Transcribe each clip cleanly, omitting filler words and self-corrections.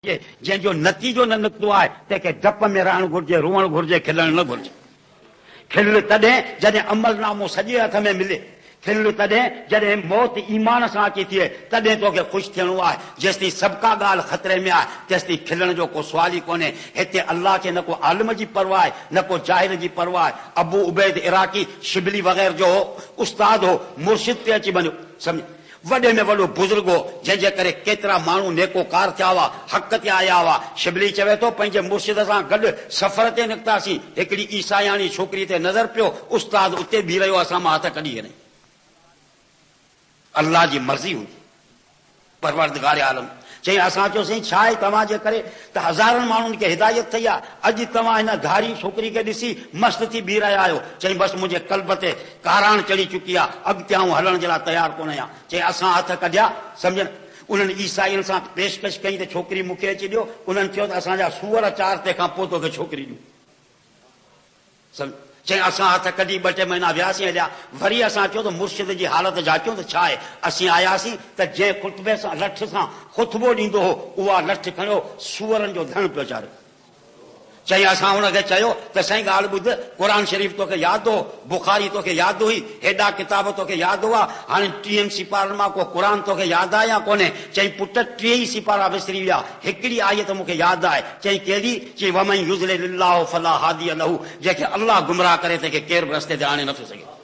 जंहिंजो नतीजो न निकितो आहे तंहिंखे डप में रहणु घुरिजे, रोअणु घुरिजे, खिलणु न घुरिजे। खिल तॾहिं जॾहिं अमलनामो सॼे हथ में मिले, खिल तॾहिं जॾहिं मौत ईमान सां अची थिए, तॾहिं तोखे ख़ुशि थियणो आहे। जेसिताईं सबका ॻाल्हि ख़तरे में आहे तेसिताईं खिलण जो को सुवाल ई कोन्हे। हिते अल्लाह खे न को आलिम जी परवाह आहे, न को जाहिर जी परवाह आहे। अबू उबैद इराक़ी शिबली वग़ैरह जो उस्ताद हो, मुर्शिद ते अची वञो, सम्झ वॾे में वॾो बुज़ुर्ग हो, जंहिंजे करे केतिरा माण्हू नेकोकार थिया हुआ, हक़ ते आया हुआ। शिबली चवे थो पंहिंजे मुर्शिद सां गॾु सफ़र ते निकितासीं, हिकिड़ी ईसायाणी छोकिरी ते नज़र पियो, उस्ताद उते बीह रहियो, असां मां हथ कढी वञे। अल्लाह जी मर्ज़ी हूंदी, परवरदिगार आलम चई असां चयोसीं छा आहे तव्हांजे करे त हज़ारनि माण्हुनि खे हिदायत थी आहे, अॼु तव्हां हिन धारी छोकिरी खे ॾिसी मस्तु थी बीह रहिया आहियो। चई बसि मुंहिंजे कल्ब ते काराण चढ़ी चुकी आहे, अॻिते आऊं हलण जे लाइ तयारु कोन आहियां। चई असां हथ कढिया, सम्झनि उन्हनि ईसाइनि सां पेशकश कई त छोकिरी मूंखे अची ॾियो। उन्हनि चयो त असांजा सूअर 4 तंहिंखां पोइ तोखे छोकिरी ॾियूं। सम्झ चई असां हथ कढी 2-3 महीना वियासीं हलिया, वरी असां चयो त मुर्शिद जी हालत जाचियो त छा आहे। असीं आयासीं त जंहिं खुतबे सां लठ सां खुतबो ॾींदो हो, उहा लठ खणियो सूअरनि जो धण पियो चाढ़ियो। चई असां हुनखे चयो त साईं ॻाल्हि ॿुध, क़ुरान शरीफ़ तोखे यादि हो, बुखारी तोखे यादि हुई, हेॾा किताब तोखे यादि हुआ, हाणे 30 सिपारनि मां को क़ुरान तोखे यादि आहे या कोन्हे। चई पुट 30 सिपारा विसरी विया, हिकिड़ी आयत मूंखे यादि आहे। चई कहिड़ी? चई वमन युज़लिल्लाहु फला हादिय लहू, जंहिंखे अल्लाह गुमराह करे तंहिंखे केरु बि रस्ते ते आणे नथो सघे।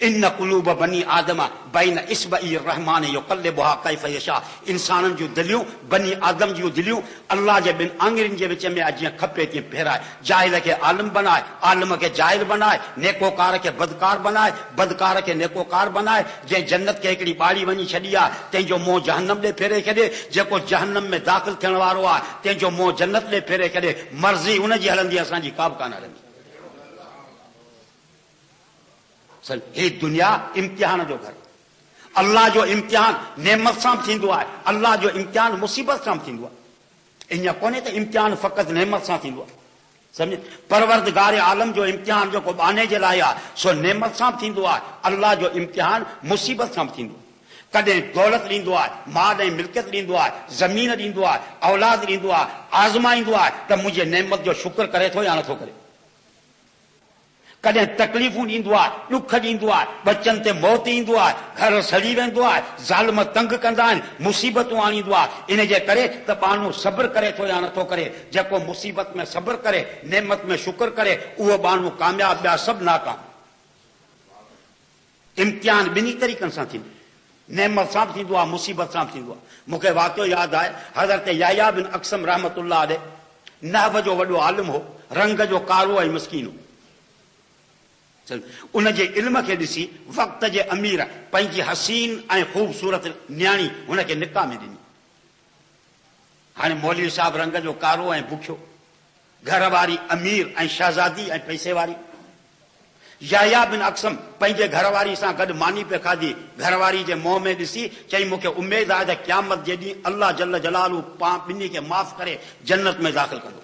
इन कुलूब बनी आदम बैन इस्बई रहमान युक़ल्लिबुहा कैफ़ यशा, इंसाननि जूं दिलियूं, बनी आदम जूं दिलियूं अल्लाह जे ॿिनि आङिरियुनि जे विच में जीअं खपे तीअं फेराए। जाहिल खे आलिम बनाए, आलिम खे जाहिल बनाए, नेकोकार खे बदकार बनाए, बदकार खे नेकोकार बनाए। जंहिं जन्नत खे हिकिड़ी ॿाड़ी वञी छॾी आहे, तंहिंजो मुंहुं जहन्नम ॾे फेरे छॾे। जेको जहन्नम में दाख़िल थियण वारो आहे, तंहिंजो मुंहुं जन्नत ॾे फेरे छॾे। मर्ज़ी हुनजी हलंदी, असांजी का बि कान हलंदी। ही दुनिया इम्तिहान जो घर। अल्लाह जो इम्तिहान नेमत सां थींदो आहे, अल्लाह जो इम्तिहान मुसीबत सां थींदो आहे। ईअं कोन्हे त इम्तिहान फ़क़ति नेमत सां थींदो आहे, सम्झ। परवरदिगार आलम जो इम्तिहान जेको बाने जे लाइ आहे, सो नेमत सां थींदो आहे। अल्लाह जो इम्तिहान मुसीबत सां थींदो आहे। कॾहिं दौलत ॾींदो आहे, माल ऐं मिल्कियत ॾींदो आहे, ज़मीन ॾींदो आहे, औलाद ॾींदो आहे, आज़माईंदो आहे त मुंहिंजे नेमत जो शुक्र करे थो या नथो करे। कॾहिं तकलीफ़ूं ॾींदो आहे, ॾुख ॾींदो आहे, बचनि ते मौत ईंदो आहे, घर सड़ी वेंदो आहे, ज़ालिम तंग कंदा आहिनि, मुसीबतूं आणींदो आहे। इन जे करे त माण्हू सब्र करे थो या नथो करे। जेको मुसीबत में सब्र करे, नेमत में शुक्र करे, उहो माण्हू कामयाब, ॿिया सभु नाकाम। इम्तिहान ॿिन्ही तरीक़नि सां थींदो, नेमत सां बि थींदो आहे, मुसीबत सां बि थींदो आहे। मूंखे वाक़ियो यादि आहे, हज़रत याह्या बिन अक़सम रहमतुल्लाह अलैह नहव जो वॾो आलिम हो, रंग जो कारो ऐं मस्कीन हो। उनजे इल्म खे ॾिसी वक़्त जे अमीर पंहिंजी हसीन ऐं ख़ूबसूरत न्याणी हुनखे निकाह में ॾिनी। हाणे मौलवी साहब रंग जो कारो ऐं बुखियो, घर वारी अमीर ऐं शहज़ादी ऐं पैसे वारी। याह्या बिन अक़सम पंहिंजे घरवारी सां गॾु मानी पे खाधी। घरवारी जे मुंहं में ॾिसी चई मूंखे उमेद आहे त क़यामत जे ॾींहुं अल्लाह जल जलालू पाण ॿिन्ही खे माफ़ करे जन्नत में दाख़िल कंदो।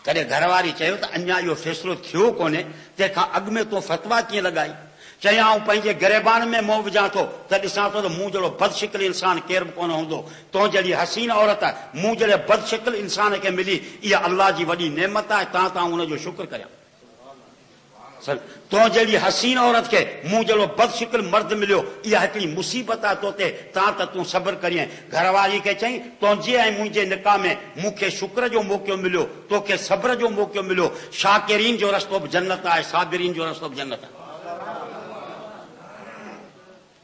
कॾहिं घरवारी चयो त अञा इहो फ़ैसिलो थियो कोन्हे, तंहिंखां अॻु में तूं फ़तवा कीअं लॻाई? चई आऊं पंहिंजे गिरेबान में मुंहुं विझां थो त ॾिसां थो त मूं जहिड़ो बदशिकिल इंसान केरु बि कोन हूंदो। तो जहिड़ी हसीन औरत मूं जहिड़े बदशिकिल इंसान खे मिली, इहा अल्लाह जी वॾी नेमत आहे, तां हुनजो शुक्र करियां। तो जहिड़ी हसीन औरत खे मूं जहिड़ो बदशिकिल मर्द मिलियो, इहा हिकिड़ी मुसीबत आहे तो ते, तां त तूं सब्र करीं। घरवारी खे चई तुंहिंजे ऐं मुंहिंजे निकाह में मूंखे शुक्र जो मौक़ो मिलियो, तोखे सब्र जो मौक़ो मिलियो। शाकिरीन जो रस्तो बि जन्नत आहे, साबिरीन जो रस्तो बि जन्नत आहे।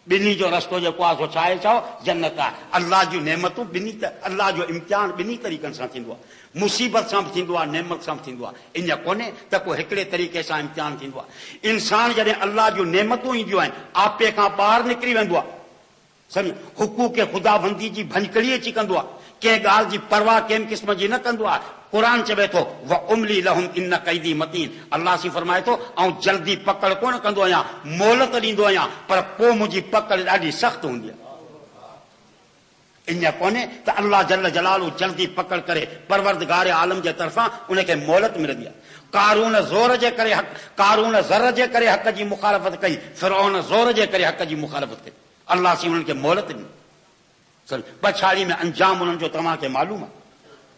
ॿिन्ही जो रस्तो जेको आहे सो छा आहे, चओ जन्नत आहे। अल्लाह जूं नेमतूं ॿिन्ही, अल्लाह जो इम्तिहान ॿिन्ही तरीक़नि सां थींदो आहे, मुसीबत सां बि थींदो आहे, नेमत सां बि थींदो आहे। ईअं कोन्हे त को हिकिड़े तरीक़े सां इम्तिहान थींदो आहे। इंसान जॾहिं अल्लाह जूं नेमतूं ईंदियूं आहिनि, आपे खां ॿाहिरि निकिरी वेंदो आहे, सम्झ। हुकूक ख़ुदाबंदी जी भंजकड़ी अची कंदो आहे, कंहिं ॻाल्हि जी परवाह कंहिं क़िस्म जी न कंदो आहे। क़ुरान चवे थो व उमली लहुम इन कैदी मतीन, अल्लाह सी फरमाए थो ऐं जल्दी पकड़ कोन कंदो आहियां, मोहलत ॾींदो आहियां, पर पोइ मुंहिंजी पकड़ ॾाढी सख़्तु हूंदी आहे। इन कोन्हे त अल्लाह जल जलालू जल्दी पकड़ करे परवरदिगार आलम जे तरफ़ां उनखे मोहलत मिलंदी आहे। कारून ज़ोर जे करे हक़, कारून ज़र जे करे हक़ जी मुखालफ़त कई, फिरौन ज़ोर जे करे हक़ जी मुखालफ़त कई। अल्लाह से उन्हनि खे मोहलत ॾिनी। पछाड़ी में अंजाम उन्हनि जो तव्हांखे मालूम आहे।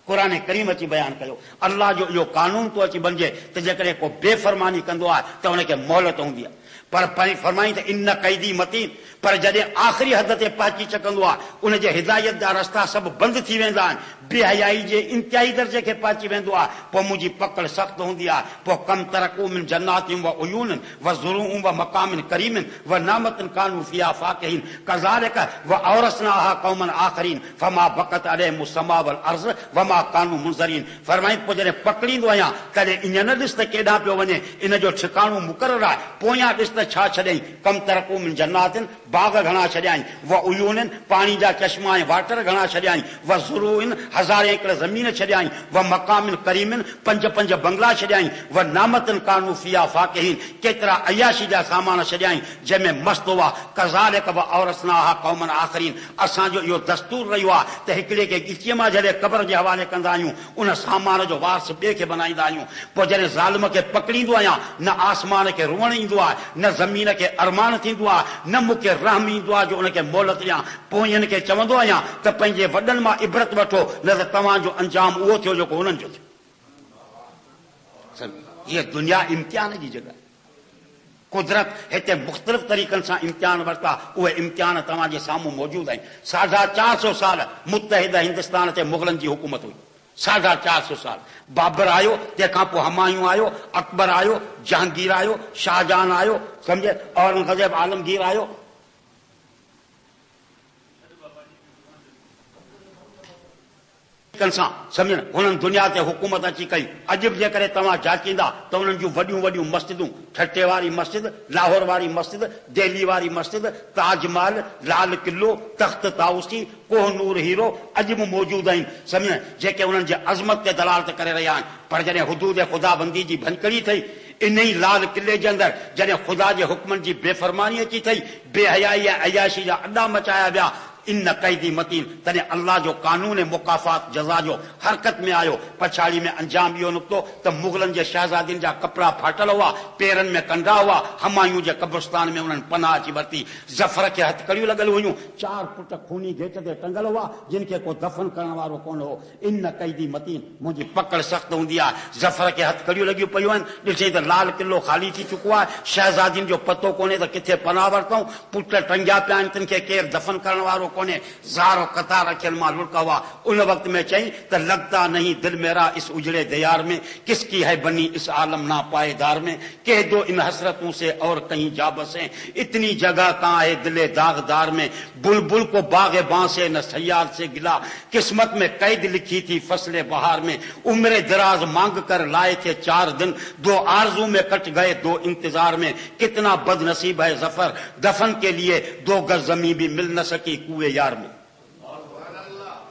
क़ुरान करीम अची बयान कयो अल्लाह जो इहो कानून तो अची बणिजे त जेकॾहिं को बेफ़रमानी कंदो आहे त हुनखे मोहलत हूंदी आहे। पर फरमाई त इन कैदी मतीन, पर जॾहिं आख़िरी हद ते पहुची चुकंदो आहे उनजे हिदायत जा रस्ता सभु बंदि थी वेंदा आहिनि, बेहयाई जे इंतिहाई दर्जे खे पहुची वेंदो आहे, पोइ मुंहिंजी पकड़ सख़्तु हूंदी आहे। पोइ कम तरक़ू मिन जन्नातिन व उयून व ज़ुरूउन व मक़ामिन करीमिन व नामतिन कानू फ़िहा फ़ाकिहीन कज़ालिक व औरसनाहा क़ौमन आख़रीन फमा बक़त अलैहिम समा वल अर्ज़ व मा कानू मुनज़रीन। फरमाई पोइ जॾहिं पकड़ींदो आहियां तॾहिं ईअं न ॾिस त केॾांहुं पियो वञे, इन जो ठिकाणो मुक़ररु आहे। पोयां ॾिस त छा छॾियईं, कम तरक़ू मिन जन्नातिन, बाग़ घणा छॾियाईं, व उयूननि पाणी जा चश्मा ऐं वाटर घणा छॾियाईं, व ज़ुरूइन हज़ारे एकड़ ज़मीन छॾियाईं, व मक़ामिन करीमिन पंज पंज बंगला छॾियाईं, व नामतन कानू फ़िहा फ़ाकिहीन केतिरा अयाशी जा सामान छॾियाईं जंहिंमें मस्त हुआ। कज़ालिक व औरसनाहा क़ौमन आख़रीन, असांजो इहो दस्तूर रहियो आहे त हिकिड़े खे ॻिचीअ मां जॾहिं क़ब्र जे हवाले कंदा आहियूं उन सामान जो वारस ॿिए खे बनाईंदा आहियूं। पोइ जॾहिं ज़ालिम खे पकड़ींदो आहियां न आसमान खे रुअण ईंदो आहे, न ज़मीन खे अरमान थींदो आहे, न मूंखे रहम ईंदो आहे जो उनखे मोहलत ॾियां। पोइ हिन खे चवंदो आहियां त पंहिंजे वॾनि मां इबरत वठो, न त तव्हांजो अंजाम उहो थियो जेको हुननि जो थियो। हीअ दुनिया इम्तिहान जी जॻह। कुदरत हिते मुख़्तलिफ़ तरीक़नि सां इम्तिहान वरिता, उहे इम्तिहान तव्हांजे साम्हूं मौजूदु आहिनि। 450 साल मुतहिद हिंदुस्तान ते मुग़लनि जी हुकूमत हुई। 450 साल। बाबर आयो, तंहिंखां पोइ हमायूं आयो, अकबर आयो, जहांगीर आयो, शाहजहान आयो, सम्झे, औरंगज़ेब आलमगीर आयो। सम्झ हुननि दुनिया ते हुकूमत अची कई। अॼु बि जेकॾहिं तव्हां जाचींदा त उन्हनि जूं वॾियूं वॾियूं मस्जिदूं, ठटे वारी मस्जिद, लाहौर वारी मस्जिद, दिल्ली वारी मस्जिद, ताजमहल, लाल किलो, तख़्त ताऊसी, कोहनूर हीरो अॼु बि मौजूदु आहिनि। सम्झ जेके उन्हनि जे अज़मत ते दलालत करे रहिया आहिनि। पर जॾहिं हुदूद ख़ुदाबंदी जी भनकड़ी थई, इन ई लाल किले जे अंदरि जॾहिं ख़ुदा जे हुक्मनि जी बेफ़रमानी अची थई, बेहयाई ऐं अयाशी जा अॾा मचाया विया, इन कैदी मतीन, तॾहिं अल्लाह जो कानून मुकाफ़ात जज़ा जो हरकत में आयो। पछाड़ी में अंजाम इहो निकितो त मुग़लनि जे शहज़ादियुनि जा कपिड़ा फाटल हुआ, पेरनि में कंडा हुआ, हमायूं जे कब्रिस्तान में उन्हनि पनाह अची वरिती। ज़फ़र खे हथकड़ियूं लॻल हुयूं, 4 फुट खूनी गेट ते टंगल हुआ जिन खे को दफ़न करण वारो कोन हो। इन कैदी मतीन, मुंहिंजी पकड़ सख़्तु हूंदी आहे। ज़फ़र खे हथकड़ियूं लॻियूं पयूं आहिनि, ॾिसई त लाल किलो ख़ाली थी चुको आहे, शहज़ादियुनि जो पतो कोन्हे त किथे पनाह वरितऊं, पुट टंगिया पिया आहिनि, तिन खे केरु दफ़न करण वारो कोन्हे। ज़ारो कतार अखियल मां लुड़का हुआ। उन वक़्त में चई त लगता नहीं दिल मेरा इस उजड़े दियार में, किसकी है बनी इस आलम ना पाएदार में, कह दो इन हसरतों से और कहीं जा बसे, इतनी जगह कहाँ है दिले दागदार में, बुलबुल को बागे बांसे न सयार से गिला, किस्मत में कैद लिखी थी फसले बहार में, उम्र दराज मांग कर लाए थे 4 दिन, 2 आरजू में कट गए 2 इंतजार में, कितना बदनसीब है जफर, दफन के लिए 2 गज जमीन भी मिल न सकी कुएं यार में।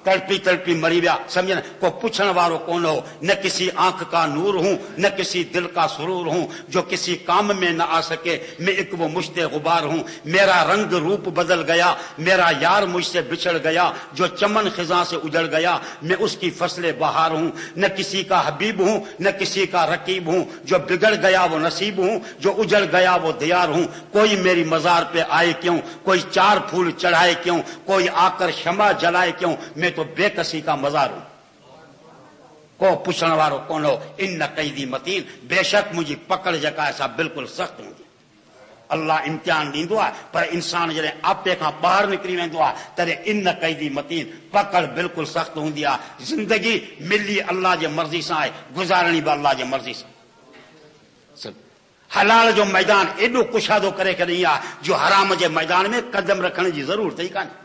तड़पी तड़पी मरी गया। समझे, को पूछने वालों कौन हो, न किसी आंख का नूर हूं, न किसी दिल का सुरूर हूं, जो किसी काम में न आ सके, मैं एक वो मुश्ते गुबार हूं, मेरा रंग रूप बदल गया, मेरा यार मुझसे बिछड़ गया, जो चमन खिजा से उजड़ गया, मैं उसकी फसले बहार हूं, न किसी का हबीब हूं, न किसी का रकीब हूं, जो बिगड़ गया वो नसीब हूं, जो उजड़ गया वो दियार हूं, कोई मेरी मजार पे आए क्यों, कोई 4 फूल चढ़ाए क्यों, कोई आकर क्षमा जलाए क्यों, मैं तो बेकसी का मजार हूं, को पुछण वारो कोन हो। इन कैदी मतीन, बेशक मुंहिंजी पकड़ जेका आहे सा बिल्कुलु सख़्तु हूंदी। अल्लाह इम्तिहान ॾींदो आहे, पर इंसान जॾहिं आपे खां ॿाहिरि निकिरी वेंदो आहे तॾहिं इन कैदी मतीन, पकड़ बिल्कुलु सख़्तु हूंदी आहे। ज़िंदगी मिली अल्लाह जे मर्ज़ी सां आहे, गुज़ारणी बि अल्लाह जे मर्ज़ी सां। हलाल जो मैदान एॾो कुशादो करे छॾी आहे जो हराम जे मैदान में कदम रखण जी ज़रूरत ई कान्हे।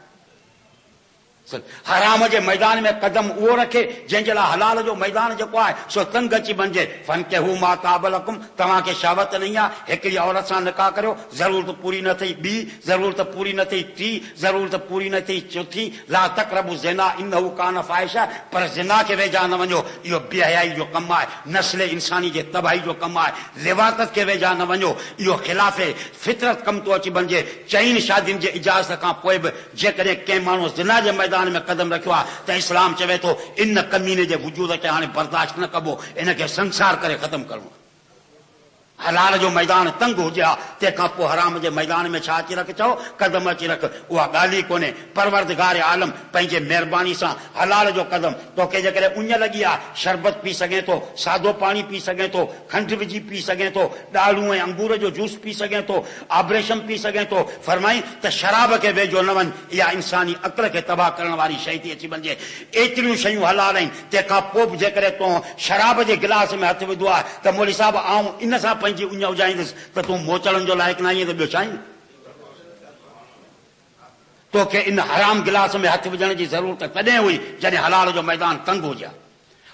हराम जे मैदान में कदम उहो रखे जंहिंजे लाइ हलाल जो मैदान जेको आहे सो तंग अची बणिजे। फनके हू मा ताबलकुम, तव्हांखे शहावत नहीं आहे, हिकिड़ी औरत सां निकाह करियो, ज़रूरत पूरी न थी ॿी, ज़रूरत पूरी न थी टी, ज़रूरत पूरी न थी चौथी, ला तक़रबु ज़िना इन्नहु कान फ़ाहिशा, पर ज़िना खे वेझा न वञो, इहो बेहयाई जो कमु आहे, नस्ल इंसानी जे तबाही जो कमु आहे। लिवातत खे वेझा न वञो, इहो ख़िलाफ़े फितरत कमु थो अची बणिजे। 4 शादियुनि जे इजाज़त खां पोइ बि जेकॾहिं कंहिं माण्हू ज़िना जे मैदान में कदम रखियो आहे त इस्लाम चवे थो इन कमीने जे वजूद खे हाणे बर्दाश्त न कबो, इन खे संसार करे ख़तम करणो। हलाल जो मैदान तंग हुजे हा, तंहिंखां पोइ हराम जे मैदान में छा अची रख, चओ कदम अची रख, उहा ॻाल्हि ई कोन्हे। परवरदिगार आलम पंहिंजे महिरबानी सां हलाल जो कदम, तोखे जेकॾहिं उञ लॻी आहे शरबत पी सघे थो, सादो पाणी पी सघे थो, खंडु विझी पी सघे थो, ॾाढ़ू ऐं अंगूर जो जूस पी सघे थो, आबरेशम पी सघे थो, फरमाई त शराब खे वेझो न वञ, इहा इंसानी अक़ल खे तबाह करण वारी शइ थी अची वञे। एतिरियूं शयूं हलाल आहिनि, तंहिंखां पोइ बि जेकॾहिं तूं शराब जे गिलास में हथु विधो आहे त मौली साहिब आऊं इन सां पंहिंजी उञ उजाईंदुसि त तूं मोचड़नि जो लाइक़ु न आहीं त ॿियो छा आहीं? तोखे इन हराम गिलास में हथु विझण जी ज़रूरत तॾहिं हुई जॾहिं हलाल जो मैदान तंग हुजे।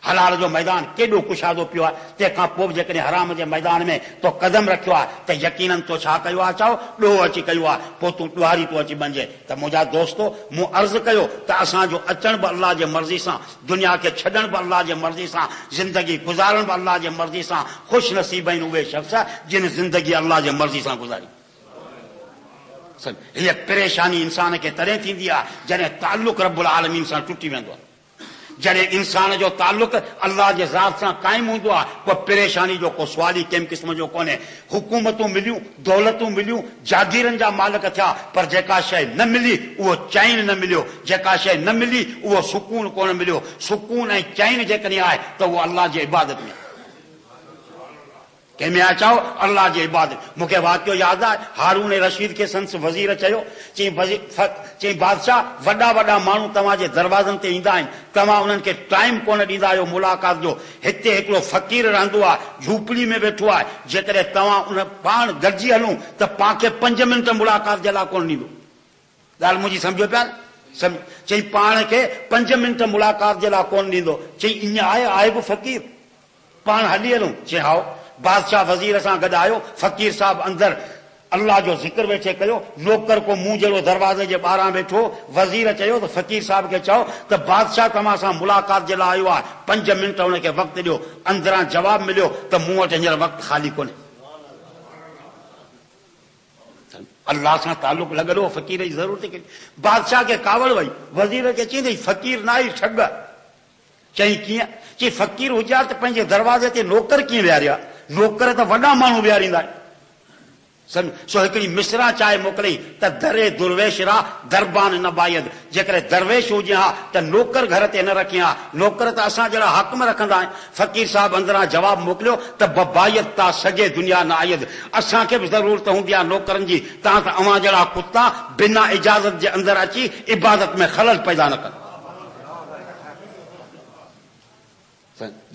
हलाल जो मैदान केॾो कुशादो पियो आहे, तंहिंखां पोइ बि जेकॾहिं हराम जे मैदान में तो कदम रखियो आहे त यकीनन तो छा कयो आहे, चओ ॾोह अची कयो आहे, पोइ तूं ॾुहारी तूं अची बणिजे। त मुंहिंजा दोस्तो, मूं अर्ज़ु कयो त असांजो अचण बि अल्लाह जे मर्ज़ी सां, दुनिया खे छॾण बि अल्लाह जे मर्ज़ी सां, ज़िंदगी गुज़ारण बि अल्लाह जे मर्ज़ी सां। ख़ुशि नसीब आहिनि उहे शख़्स जिन ज़िंदगी अल्लाह जे मर्ज़ी सां गुज़ारी। हीअ परेशानी इंसान खे तॾहिं थींदी आहे जॾहिं ताल्लुक़ रब्बुल आलमीन सां टुटी वेंदो आहे। जॾहिं इंसान जो ताल्लुक़ अल्लाह जे ज़ात सां क़ाइमु हूंदो आहे, पोइ परेशानी जो को सुवाल ई कंहिं क़िस्म जो कोन्हे। हुकूमतूं मिलियूं, दौलतूं मिलियूं, जागीरनि जा मालिक थिया, पर जेका शइ न मिली उहो चैन न मिलियो, जेका शइ न मिली उहो सुकून कोन मिलियो। सुकून ऐं चैन जेकॾहिं आहे त उहो अल्लाह जे इबादत में, कंहिंमें आहे, चओ अल्लाह जी इबादत। मूंखे वाक़ियो यादि आहे, हारून रशीद खे संस वज़ीर चयो, चई बादशाह वॾा वॾा माण्हू तव्हांजे दरवाज़नि ते ईंदा आहिनि, तव्हां उन्हनि खे टाइम कोन ॾींदा आहियो मुलाक़ात जो। हिते हिकिड़ो फ़क़ीर रहंदो आहे, झूपड़ी में वेठो आहे, जेकॾहिं तव्हां उन पाण गॾिजी हलूं त पाण 5 मिंट मुलाक़ात जे लाइ कोन ॾींदो। ॻाल्हि मुंहिंजी सम्झो पिया? चई पाण खे 5 मिंट मुलाक़ात जे लाइ कोन ॾींदो। चई ईअं आहे बि फ़क़ीर, पाण हली हलूं? चई हाओ। बादशाह वज़ीर सां गॾु आयो, फ़क़ीर साहब अंदरि अल्लाह जो ज़िक्र वेठे कयो, नौकर को मूं जहिड़ो दरवाज़े जे ॿाहिरां वेठो। वज़ीर चयो त फ़क़ीर साहब खे चओ त बादशाह तव्हां सां मुलाक़ात जे लाइ आयो आहे, 5 मिंट हुनखे वक़्तु ॾियो। अंदरां जवाबु मिलियो त मूं वटि हींअर वक़्तु ख़ाली कोन्हे। अल्लाह सां ताल्लुक़ लॻल हो, फ़क़ीर जी ज़रूरत कई। बादशाह खे कावड़ वई, वज़ीर खे चईं फ़क़ीर न आई, ठग। चई कीअं? चई फ़क़ीर हुजे त पंहिंजे दरवाज़े ते नौकर कीअं विहारिया? नौकर त वॾा माण्हू विहारींदा आहिनि। सो हिकिड़ी मिसरा चाहे मोकिलियईं त दरे दुर्वेश रा दरबान न बायद। जेकॾहिं दरवेश हुजे हा त नौकर घर ते न रखी हा, नौकर त असां जहिड़ा हक़ में रखंदा आहिनि। फ़क़ीर साहब अंदरां जवाबु मोकिलियो त बबायत ता सॼे दुनिया न आयद, असांखे बि ज़रूरत हूंदी आहे नौकरनि जी, तव्हां त अवां जहिड़ा कुता बिना इजाज़त जे अंदरि अची इबादत में ख़लल पैदा न कनि।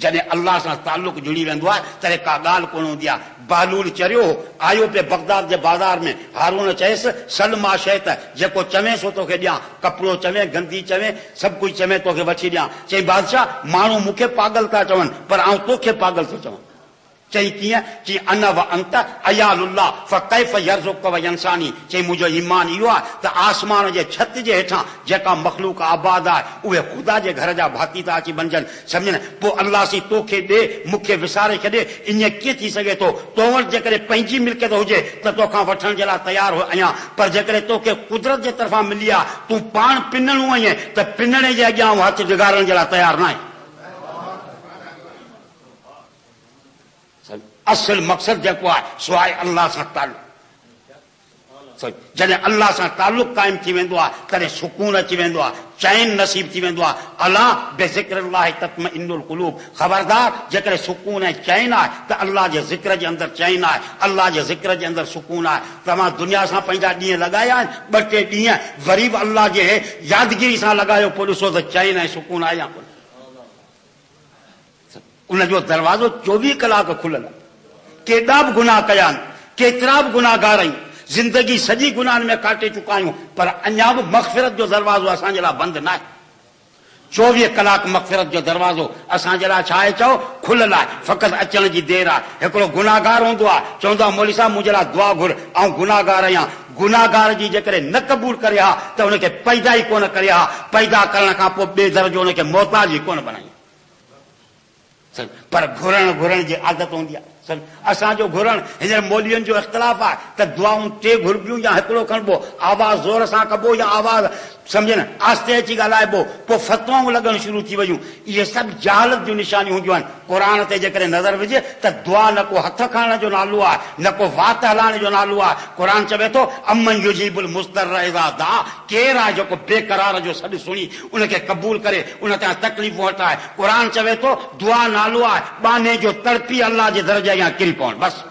जॾहिं अल्लाह सां ताल्लुक़ जुड़ी वेंदो आहे तॾहिं का ॻाल्हि कोन हूंदी आहे। बालूल चरियो आयो पे बगदाद जे बाज़ार में, हारून चयसि सलमा शइ त जेको चवे सो तोखे ॾियां, कपिड़ो चवे, गंदी चवे, सभु कुझु चवे तोखे वठी ॾियां। चई बादशाह माण्हू मूंखे पागल था चवनि, पर आउं तोखे पागल थो चवां। चई कीअं? चई अन व अंत अयालुल्लाह फकैफ यरज़ुक व यंसानी। चई मुंहिंजो ईमान इहो आहे त आसमान जे छत जे हेठां जेका मख़लूक आबाद आहे उहे ख़ुदा जे घर जा भाती था अची बणजनि, सम्झनि। पोइ अल्लाह सी तोखे ॾे, मूंखे विसारे छॾे, ईअं कीअं थी सघे थो? तो वटि जेकॾहिं पंहिंजी मिल्कियत हुजे त तोखां वठण जे लाइ तयारु आहियां, पर जेकॾहिं तोखे कुदरत जे तरफ़ां मिली आहे, तूं पाण पिनणो आहीं त पिनणे जे अॻियां हथु डिगारण जे लाइ तयारु न आहे। असल मक़सद जेको आहे सो आहे अल्लाह सां ताल्लुक़। जॾहिं अल्लाह सां ताल्लुक़ क़ाइमु थी वेंदो आहे तॾहिं सुकून अची वेंदो आहे, चैन नसीब थी वेंदो आहे। अला बेज़िक्रिल्लाहि तत्मइन्नुल क़ुलूब। ख़बरदार, जेकॾहिं सुकून ऐं चैन आहे त अल्लाह जे ज़िक्र जे अंदरि चैन आहे, अल्लाह जे ज़िक्र जे अंदरि सुकून आहे। तव्हां दुनिया सां पंहिंजा ॾींहं लॻाया आहिनि, 2-3 ॾींहं वरी बि अल्लाह जे यादगिरी सां लॻायो, पोइ ॾिसो त चैन ऐं सुकून आहे या कोन। उनजो दरवाज़ो 24 कलाक खुलियल आहे। केॾा बि गुनाह कया आहिनि, केतिरा बि गुनाहगार आहियूं, ज़िंदगी सॼी गुनाहनि में काटे चुका आहियूं, पर अञा बि मग़फ़िरत जो दरवाज़ो असांजे लाइ बंदि न आहे। 24 कलाक मग़फ़िरत जो दरवाज़ो असांजे लाइ छा आहे? चओ खुलियल आहे, फ़क़ति अचण जी देरि आहे। हिकिड़ो गुनाहगार हूंदो आहे, चवंदो आहे मौली साहब मुंहिंजे लाइ दुआ घुर, ऐं गुनाहगार आहियां। गुनाहगार जी जेकॾहिं न क़बूल करे हा त हुनखे पैदा ई कोन करे हा, पैदा करण खां पोइ ॿिए दर्जो हुनखे मोहताज ई कोन बनाई। पर घुरण जी आदत होंदी आहे। असांजो घुरण हींअर मौलवियुनि जो इख़्तिलाफ़ आहे त दुआऊं 3 घुरबियूं या हिकिड़ो खणबो, आवाज़ ज़ोर सां कबो या आवाज़ सम्झ न आस्ते अची ॻाल्हाइबो, पोइ फतवाऊं लॻण शुरू थी वयूं। इहे सभु जहालत जूं निशानियूं हूंदियूं आहिनि। क़ुर ते जेकॾहिं नज़र विझे त दुआ न को हथ खणण जो नालो आहे, न को वात हलाइण जो नालो आहे। क़ुर चवे थो अमन युजीबुल मुज़्तर इज़ा दा, केरु आहे जेको बेक़रार जो सॾु सुणी उनखे क़बूल करे उन तां तकलीफ़ूं हटाए। क़ुर चवे थो दुआ नालो आहे बाने जो तड़पी अल्लाह जे दर जे अॻियां किरी पवण। बसि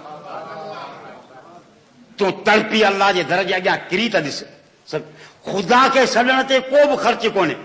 तूं तड़पी अल्लाह जे दर जे अॻियां किरी त ॾिस। ख़ुदा खे सॾण ते को बि ख़र्च कोन्हे।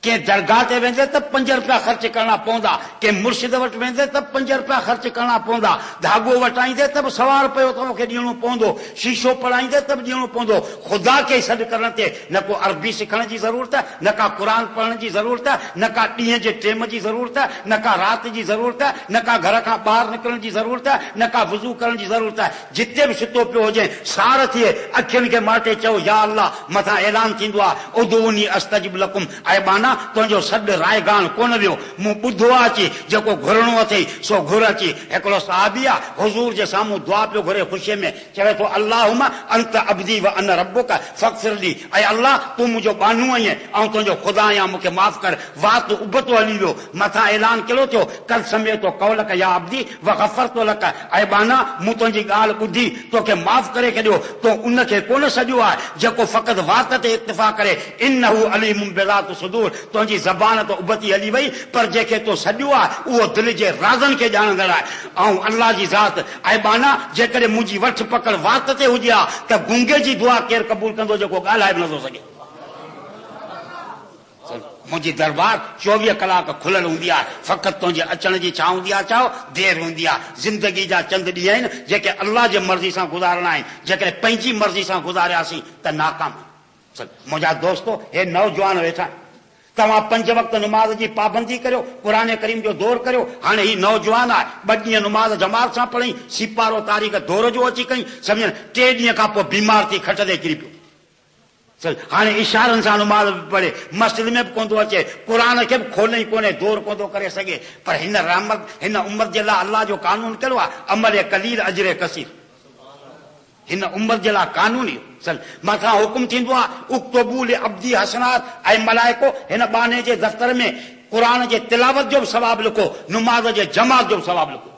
कंहिं दरगाह ते वेंदे त 5 रुपया ख़र्च करणा पवंदा, कंहिं मुर्शिद वटि वेंदे त 5 रुपया ख़र्च करणा पवंदा, धाॻो वटाईंदे त बि 100 रुपयो तोखे ॾियणो पवंदो, शीशो पढ़ाईंदे त बि ॾियणो पवंदो। ख़ुदा खे सॾु करण ते न को अरबी सिखण जी ज़रूरत आहे, न का क़ुर पढ़ण जी ज़रूरत आहे, न का ॾींहं जे टेम जी ज़रूरत आहे, न का राति जी ज़रूरत आहे, न का घर खां ॿाहिरि निकिरण जी ज़रूरत आहे, न का वुज़ू करण जी ज़रूरत आहे। जिते बि सुतो पियो हुजे सार थिए अखियुनि खे माटे चओ या अल्लाह, मथां ऐलान थींदो आहे उदूनी अस्तजिब लकुम, ऐं बाना तुंहिंजो सॾु रायगान कोन वियो, मूं ॿुधो आहे अची जेको घुरणो अथई सो घुर अची। हिकिड़ो सहाबी आहे हुज़ूर जे साम्हूं दुआ पियो घुरे ख़ुशीअ में, चवे थो अल्लाहुम्मा अंत अब्दी व अना रब्बुक फ़ग़्फ़िर ली, ऐं अल्लाह तूं मुंहिंजो बानू आहीं ऐं तुंहिंजो ख़ुदा आहियां, मूंखे माफ़ कर। वात उबतो हली वियो, मथां ऐलान कहिड़ो थियो कल समेतो कौलक या अब्दी व ग़फ़रतो लक, ऐं बाना मूं तुंहिंजी ॻाल्हि ॿुधी तोखे माफ़ करे छॾियो। तो उनखे कोन सॼो आहे जेको फ़क़ति वात ते इत्तिफ़ा करे। इन्नहु अलीमुम बिज़ाति सुदूर, तुंहिंजी ज़बान तो उबती हली वई, पर जंहिंखे तो सॼो आहे उहो दिलि जे राज़नि खे ॼाणंदड़ आहे। ऐं अल्लाह जी ज़ात ऐं बाना जेकॾहिं मुंहिंजी वठ पकड़ वात ते हुजे हा त गुंगे जी दुआ केरु क़बूल कंदो जेको ॻाल्हाए बि नथो सघे। मुंहिंजी दरबार 24 कलाक खुलियल हूंदी आहे, फ़क़ति तुंहिंजे अचण जी छा हूंदी आहे चओ देरि हूंदी आहे। ज़िंदगी जा चंद ॾींहं आहिनि जेके अल्लाह जे मर्ज़ी सां गुज़ारणा आहिनि, जेकॾहिं पंहिंजी मर्ज़ी सां गुज़ारियासीं त नाकाम। मुंहिंजा दोस्तो हे नौजवान वेठा, तव्हां 5 वक़्त नमाज़ जी पाबंदी करियो, क़ुर करीम जो दौर करियो। हाणे ही नौजवान आहे 2 ॾींहं नमाज़ जमात सां पढ़ई, सिपारो तारीख़ दौर जो अची कई, सम्झनि 3 ॾींहं खां पोइ बीमार थी खट ते किरी पियो। हाणे इशारनि सां नमाज़ पढ़े, मस्जिद में बि कोन थो अचे, क़ुर खे बि खोले ई कोन्हे, दौर कोन थो करे सघे। पर हिन रहमत हिन उम्र जे लाइ अल्लाह जो कानून कहिड़ो आहे, अमल कलील अजर कसीर। हिन उम्र जे लाइ कानून मथां हुकुम थींदो आहे उक्तबू लिअब्दी हसनात, ऐं मलाइको हिन बाने जे दफ़्तर में क़ुर जे तिलावत जो बि सवाबु लिखो, नमाज़ जे जमात जो बि सवाबु लिखो।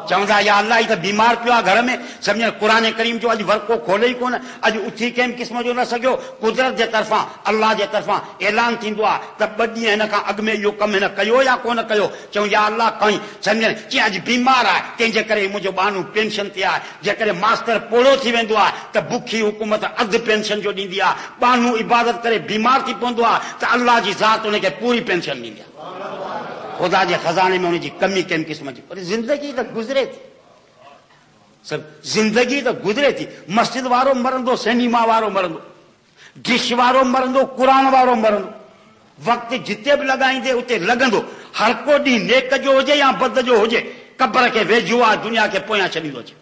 चवंदा या अल्लाह ही त बीमार पियो आहे घर में, सम्झ क़ुर करीम जो अॼु वर्को खोले ई कोन, अॼु उथी कंहिं क़िस्म जो न सघियो। कुदरत जे तरफ़ां अल्लाह जे तरफ़ां ऐलान थींदो आहे त 2 ॾींहं हिन खां अॻु में इहो कमु हिन कयो या कोन कयो, चऊं या अल्लाह कई, सम्झनि कीअं अॼु बीमार आहे तंहिंजे करे मुंहिंजो बानू पेंशन ते आहे। जेकॾहिं मास्टर पोड़ो थी वेंदो आहे त बुखी हुकूमत अधु पेंशन जो ॾींदी आहे, बानू इबादत करे बीमार थी पवंदो आहे त अल्लाह जी ज़ात हुनखे पूरी पेंशन ॾींदी आहे। ख़ुदा जे खज़ाने में हुनजी कमी कंहिं क़िस्म जी, पर ज़िंदगी त गुज़रे थी, ज़िंदगी त गुज़रे थी। मस्जिद वारो मरंदो, सिनेमा वारो मरंदो, डिश वारो मरंदो, क़ुर वारो मरंदो। वक़्तु जिते बि लॻाईंदे उते लॻंदो। हर को ॾींहुं नेक जो हुजे या बद जो हुजे, क़ब्र खे वेझो आहे, दुनिया खे पोयां छॾींदो अचे।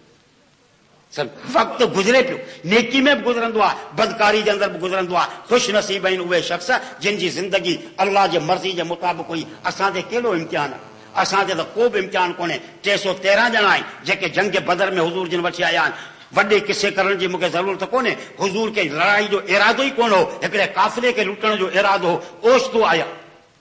वक़्तु गुज़रे पियो, नेकी में बि गुज़रंदो आहे, बदकारी जे अंदरि बि गुज़रंदो आहे। ख़ुशि नसीब आहिनि उहे शख़्स जिन जी ज़िंदगी अल्लाह जे मर्ज़ी जे मुताबिक़ हुई। असां ते कहिड़ो इम्तिहान आहे, असांजे त को बि इम्तिहान कोन्हे। 313 ॼणा आहिनि जेके जंग बदर में हुज़ूर जिन वठी आया आहिनि। वॾे किसे करण जी मूंखे ज़रूरत कोन्हे, हुज़ूर खे लड़ाई जो इरादो ई कोन हो, हिकिड़े काफ़िले खे लुटण जो इरादो हो, ओचितो आया।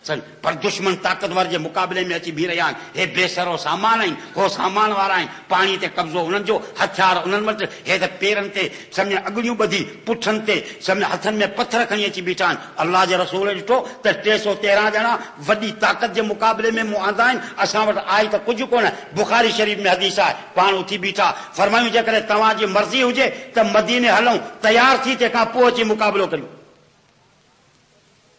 पर दुश्मन ताक़तवर जे मुक़ाबले में अची बीह रहिया आहिनि। हे बेसरो सामान आहिनि, हो सामान वारा आहिनि, पाणी ते कब्ज़ो उन्हनि जो, हथियार उन्हनि वटि, हे त पेरनि ते सम्झ अॻड़ियूं ॿधी, पुठनि ते सम्झ हथनि में पथर खणी अची बीठा आहिनि। अल्लाह जे रसूल ॾिठो त 313 ॼणा वॾी ताक़त जे मुक़ाबले में मूं आंदा आहिनि, असां वटि आहे त कुझु कोन। बुखारी शरीफ़ में हदीस आहे, पाण उथी बीठा फरमायूं जेकॾहिं तव्हांजी मर्ज़ी हुजे त मदीने हलूं, तयारु थी तंहिंखां पोइ अची मुक़ाबिलो करियूं।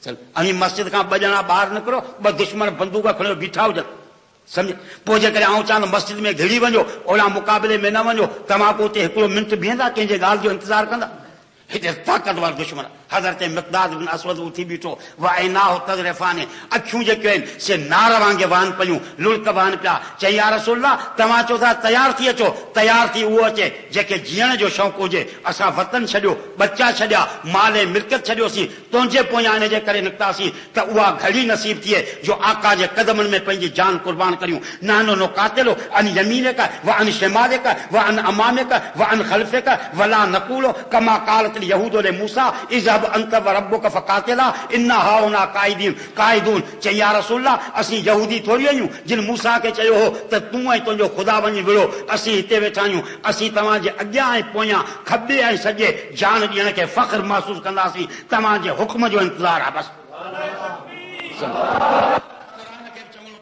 अहीं मस्जिद खां 2 ॼणा ॿाहिरि निकिरो, 2 दुश्मन बंदूक खणियो बीठा हुजनि, सम्झ। पोइ जेकॾहिं आउं चवां त मस्जिद में घिड़ी वञो, ओड़ा मुक़ाबले में न वञो, तव्हां पोइ उते 1 मिंट बीहंदा, कंहिंजे ॻाल्हि जो इंतज़ारु कंदा? हिते ताक़तवर दुश्मन हज़रत मिक़दाद बिन असवद उथी बीठो वअनाहु तज़रिफ़ान अखियूं जेके आहिनि से नार वांगुरु वहनि पियूं लुड़क वहनि पिया चई या रसूलल्लाह तव्हां चओ था तयार थी अचो तयार थी उहो अचे जेके जीअण जो शौक़ु हुजे असां वतन छॾियो बच्चा छॾिया माल ऐं मिल्कियत छॾियोसीं तुंहिंजे पोयां इन जे करे निकितासीं त उहा घड़ी नसीब थिए जो आका जे क़दमनि में पंहिंजी जान कुर्बान करियूं नानो नो कातिलो अन यमीनिक व अन शिमालिक व अन अमामिक व अन खल्फिक वला नक़ूलो कमा क़ालत यहूदो ले मूसा इज़हब अंत व रब्बुक फकातिला इन्ना हाउना काइदून चई या रसूलल्लाह असीं यहूदी थोड़ी आहियूं जिन मूसा खे चयो हो त तूं ऐं तुंहिंजो ख़ुदा वञी विड़ो असीं हिते वेठा आहियूं असीं तव्हांजे अॻियां ऐं पोयां खॿे ऐं सॼे जान ॾियण खे फ़ख्र महसूस कंदासीं तव्हांजे हुक्म जो इंतज़ार आहे बस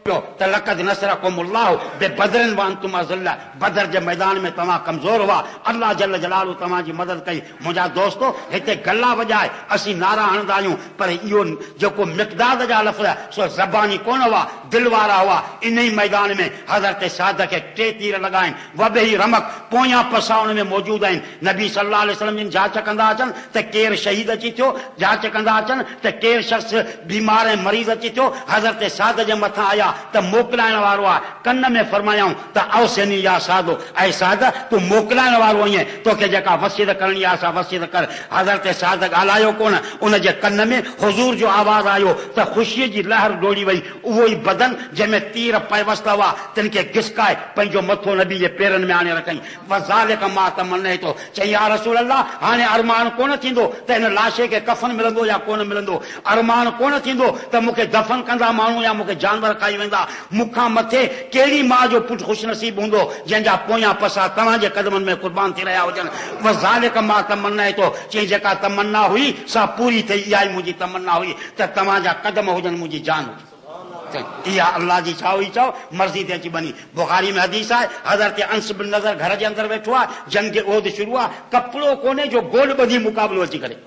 लक़द नसरकुमुल्लाहु बिबदरिन व अंतुम अज़िल्ला बदर जे मैदान में तव्हां कमज़ोर हुआ अल्लाह जल जलालहू तव्हांजी मदद कई मुंहिंजा दोस्तो हिते गला वॼाए असीं नारा हणंदा आहियूं पर इहो जेको मिक़दाद जा लफ़्ज़ सो ज़बानी कोन हुआ दिलि वारा हुआ इन ई मैदान में हज़रत साद खे 3 तीर लॻाइनि वबेही रमक पोयां पसाउण में मौजूद आहिनि नबी सल्लल्लाहु अलैहि वसल्लम जिन जांच कंदा अचनि त केरु शहीद अची थियो जांच कंदा अचनि त केरु शख़्स बीमार ऐं मरीज़ अची थियो हज़रत साद जे मथां आया त मोकिलाइण वारो आहे कन में फरमायाऊं त औसनी या सादो ऐं साद तूं मोकिलाइण वारो आहीं तोखे जेका वसीयत करणी आहे सा वसीयत कर हज़रत साद ॻाल्हायो कोन उन जे कन में हुज़ूर जो आवाज़ आयो त ख़ुशीअ जी लहर डोड़ी वई उहो ई बदन जंहिंमें तीर पयवस्त हुआ तिन खे घिसकाए पंहिंजो मथो नबी जे पेरनि में आणे रखई वज़ालिक मां तमन्ने थो चई या रसूल अल्लाह हाणे अरमान कोन थींदो त हिन लाशे खे कफ़न मिलंदो या कोन मिलंदो अरमान कोन थींदो त मूंखे दफ़न कंदा माण्हू या मूंखे जानवर खाई वेंदा मूंखां मथे कहिड़ी मां जो पुटु ख़ुशनसीब हूंदो जंहिंजा पोयां पसा तव्हांजे क़दमनि में कुर्बान थी रहिया हुजनि वज़ालिक मां तमन्ना थो चई जेका तमन्ना हुई सा पूरी थी इहा ई मुंहिंजी तमन्ना हुई त तव्हांजा क़दम हुजनि मुंहिंजी जान हुजे इहा अल्लाह जी छा हुई चओ मर्ज़ी ते अची बनी बुखारी में हदीस आहे हज़रत अंस बिन नज़र घर जे अंदरि वेठो आहे जंग ओद शुरू आहे कपिड़ो कोन्हे जो गोल ॿधी मुक़ाबिलो अची करे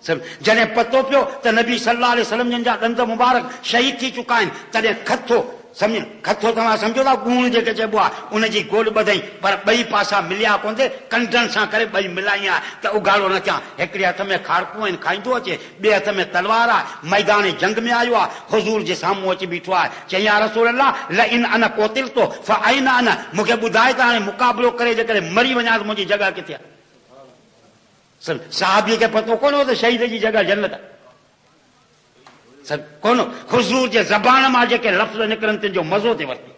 जॾहिं पतो पियो त नबी सल्लल्लाहु अलैहि वसल्लम जिन जा ॾंद मुबारक शहीद थी चुका आहिनि तॾहिं खथो सम्झ खथो तव्हां सम्झो था गूण जेके चइबो आहे उनजी गोल ॿधई पर ॿई पासा मिलिया कोन थिए कंडनि सां करे ॿई मिलाइया त उघाड़ो न थियां हिकिड़े हथ में खारकूं आहिनि खाईंदो अचे ॿिए हथ में तलवार आहे मैदान जंग में आयो आहे हुज़ूर जे साम्हूं अची बीठो आहे चई या रसूल अल्लाह लइन अन कोतिल तो फ़अइन अन मूंखे ॿुधाए त हाणे मुक़ाबिलो करे जेकॾहिं मरी वञा त मुंहिंजी जॻह किथे आहे साहबी खे पतो कोन हो त शहीद जी जॻह जन्नत कोन हुज़ूर जे ज़बान मां जेके लफ़्ज़ निकिरनि तिन जो मज़ो ते वरिती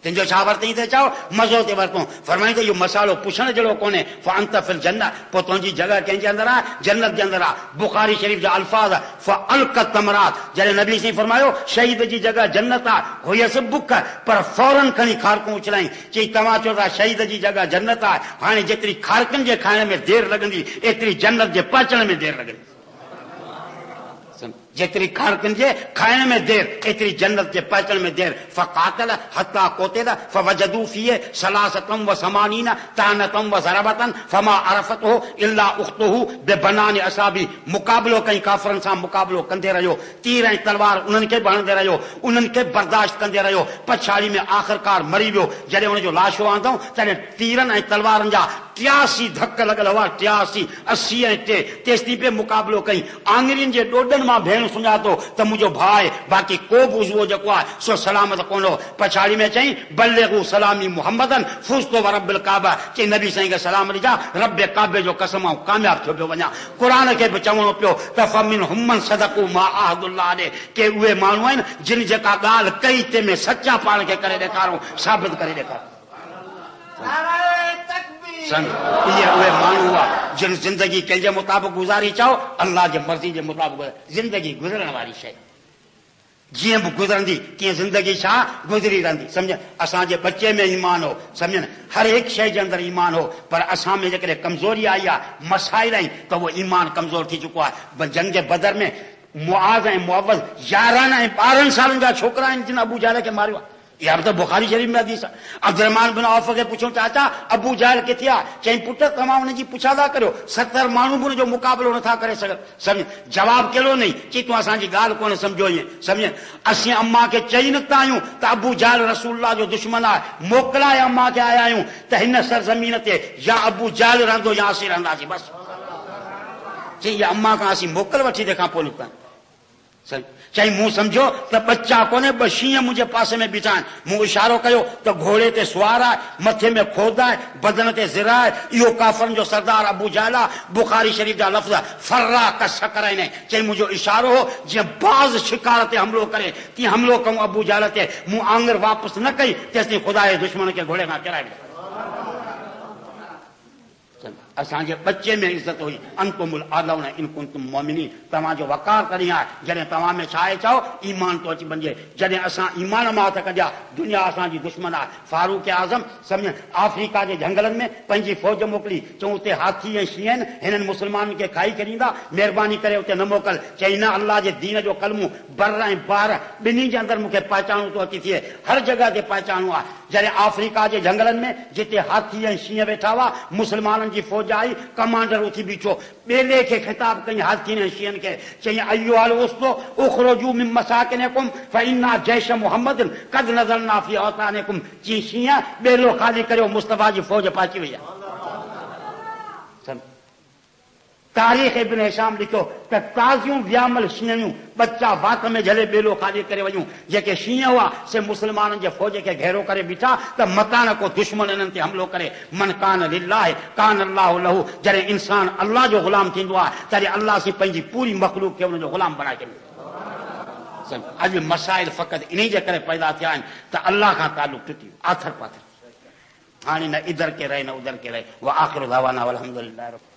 तिन जो छा वरितई त चओ मज़ो ते वरितो फरमाई त इहो मसालो पुछण जहिड़ो कोन्हे फ़अंत फिल जन्नत पोइ तुंहिंजी जॻह कंहिंजे अंदरि आहे जन्नत जे अंदरि आहे बुखारी शरीफ़ जा अल्फाज़ फ़अल्क़त तमरात जॾहिं नबी साईं फरमायो शहीद जी जॻह जन्नत आहे हुयसि बुख पर फौरन खणी खारकूं उछलाई चई तव्हां चओ था शहीद जी जॻह जन्नत आहे हाणे जेतिरी खारकनि जे खाइण में देरि लॻंदी एतिरी जन्नत जे पहुचण में देरि लॻंदी जेतिरी खारकनि जे खाइण में देरि एतिरी जन्नत जे पहुचण में देरि फ़क़ातल हता कोतेल फ़वजदू फ़ीह सलासतम व समानीन तानतम व ज़रबतन फ़मा अरफ़तहु इल्ला उख़्तुहु बिबनान असाबी मुक़ाबिलो कई काफ़िरनि सां मुक़ाबिलो कंदे रहियो तीर ऐं तलवार उन्हनि खे बि हणंदे रहियो उन्हनि खे बर्दाश्त कंदे रहियो पछाड़ी में आख़िरकार मरी वियो जॾहिं हुनजो लाशो आंदऊं तॾहिं तीरनि ऐं तलवारनि जा 83 धक लॻल हुआ 83 80 ऐं 3 तेसिताईं पे मुक़ाबिलो कई आङिरियुनि जे ॾोॾनि मां भेण सुञातो त मुंहिंजो भाउ आहे बाक़ी को बि उज़वो जेको आहे सो सलामत कोन हो पछाड़ी में चई बल्लिगू सलामी मुहम्मदन फुज़्तो व रब्बिल काबा चई नबी साईं खे सलाम ॾिजा रब काबे जो कसम आऊं कामयाब थियो पियो वञा क़ुर खे बि चवणो पियो त फमिन हुमन सदकू मा अहदुल्लाह ॾे के उहे माण्हू आहिनि जिन जेका ॻाल्हि कई तंहिंमें सचा पाण खे करे ॾेखारूं साबित करे ॾेखारूं इहे उहे माण्हू हुआ जिन ज़िंदगी कंहिंजे मुताबिक़ गुज़ारी चओ अल्लाह जे मर्ज़ी जे मुताबिक़ ज़िंदगी गुज़रण वारी शइ जीअं बि गुज़रंदी तीअं ज़िंदगी छा गुज़री रहंदी सम्झ असांजे बचे में ईमान हो सम्झ न हर हिकु शइ जे अंदरि ईमान हो पर असां में जेकॾहिं कमज़ोरी आई आहे मसाइल आहिनि त उहो ईमान कमज़ोर थी चुको आहे जंग जे बदर में मुआज़ ऐं मुअव्वज़ 11 ऐं 12 सालनि जा छोकिरा आहिनि जिन अबू जहल खे मारियो आहे या तो बुखारी शरीफ में हदीस आहे। अब्दुर्रहमान बिन औफ खे पुछो चाचा अबू जहल किथे आहे? चई पुट तव्हां हुनजी पुछा था करियो, 70 माण्हू बि हुनजो मुक़ाबिलो नथा करे सघनि। सम्झ जवाब कहिड़ो नहीं, चई तूं असांजी ॻाल्हि कोन सम्झो। ईअं सम्झ असीं अम्मा खे चई निकिता आहियूं त अबू जहल रसूलुल्लाह जो दुश्मन आहे, मोकिलाए अम्मा खे आया आहियूं त हिन सरज़मीन ते या अबू जहल रहंदो या असीं रहंदासीं बसि। चई अम्मा खां असीं मोकल वठी तंहिंखां पोइ निकिता। चई मूं सम्झो त बच्चा कोन्हे, ॿ शींहं मुंहिंजे पासे में बीठा आहिनि। मूं इशारो कयो त घोड़े ते सुवार आहे, मथे में खोद आहे, बदन ते ज़िरा आहे, इहो काफ़रनि जो सरदार अबू जहल आहे। बुखारी शरीफ जा लफ़्ज़ फर्रा कस कराईंदा आहिनि। चई मुंहिंजो इशारो हो जीअं बाज़ शिकार ते हमलो करे तीअं हमलो कयूं अबू जहल ते। मूं आंगर वापसि न कई तेसिताईं ख़ुदा जे दुश्मन खे घोड़े खां किराए ॾिनो। असांजे बच्चे में इज़त हुई, अंतुमुल आलौन इन कुंतुम मोमिनीन, तव्हांजो वकार करी आहे जॾहिं तव्हां में छा आहे चओ ईमान तो अची वञे। जॾहिं असां ईमान मां त कढिया दुनिया असांजी दुश्मन आहे। फारूक आज़म सम्झ अफ्रीका जे झंगलनि में पंहिंजी फौज मोकिली, चऊं उते हाथी ऐं शींहं आहिनि, हिननि मुस्लमाननि खे खाई छॾींदा, महिरबानी करे उते न मोकल। चई न, अल्लाह जे दीन जो कलमो बर ऐं बार ॿिन्ही जे अंदरि मूंखे पहचानू थो अची थिए, हर जॻह ते पहचानू आहे। जॾहिं अफ्रीका जे झंगलनि में जिते हाथी ऐं शींहं वेठा हुआ, मुस्लमाननि जी फौज आई, कमांडर उथी बीठो, ॿेले खे ख़िताब कई हाथियुनि ऐं शींहनि खे। चई अय्युहल उस्तो उख़रुजू मिन मसाकिनकुम फइन्ना जैश मुहम्मदिन क़द नज़रना फी औतानिकुम। चई शींहं ॿेलो ख़ाली करियो, मुस्तफ़ा जी फौज पहुची वई आहे। तारीख़ इब्न हिशाम लिखियो त ताज़ियूं वियामल शींहं बच्चा वात में झले ॿेलो ख़ाली करे वञूं। जेके शींहं हुआ से मुस्लमाननि जे फौज खे घेरो करे बीठा त मतान को दुश्मन इन्हनि ते हमलो करे। मन कान लिल्लाह कान अल्लाह लहू। जॾहिं इंसान अल्लाह जो ग़ुलाम थींदो आहे तॾहिं अल्लाह से पंहिंजी पूरी मख़लूक खे हुनजो ग़ुलाम बणाए छॾींदो। अॼु मसाइल फ़क़ति इन जे करे पैदा थिया आहिनि त अल्लाह खां तालुक टुटी वियो, आथर पाथर। हाणे न इधर के रहे न उधर के रहे। व आख़िर दावाना अल्हम्दुलिल्लाह।